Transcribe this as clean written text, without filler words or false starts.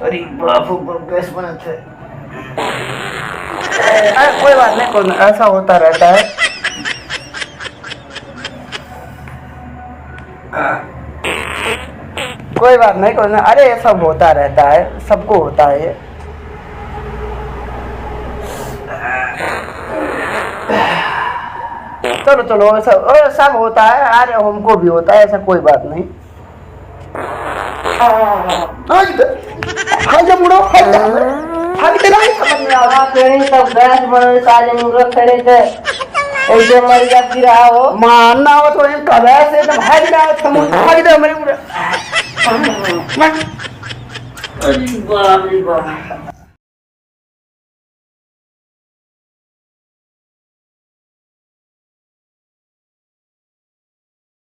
अरे बाप गैस बनाते हैं। अरे कोई बात नहीं, कोई ऐसा होता रहता है। कोई बात नहीं, कोई ना, अरे ये सब होता रहता है, सबको होता है ये। चलो चलो, सब होता है, अरे हमको भी होता है, ऐसा कोई बात नहीं। सब गैस बनो साले मुर्गा खड़े थे, ऐसे मर जा गिरा हो मानना हो तो कदा से तो भाग ना भाग दे हमारे पूरा। अरे बाप रे बाप।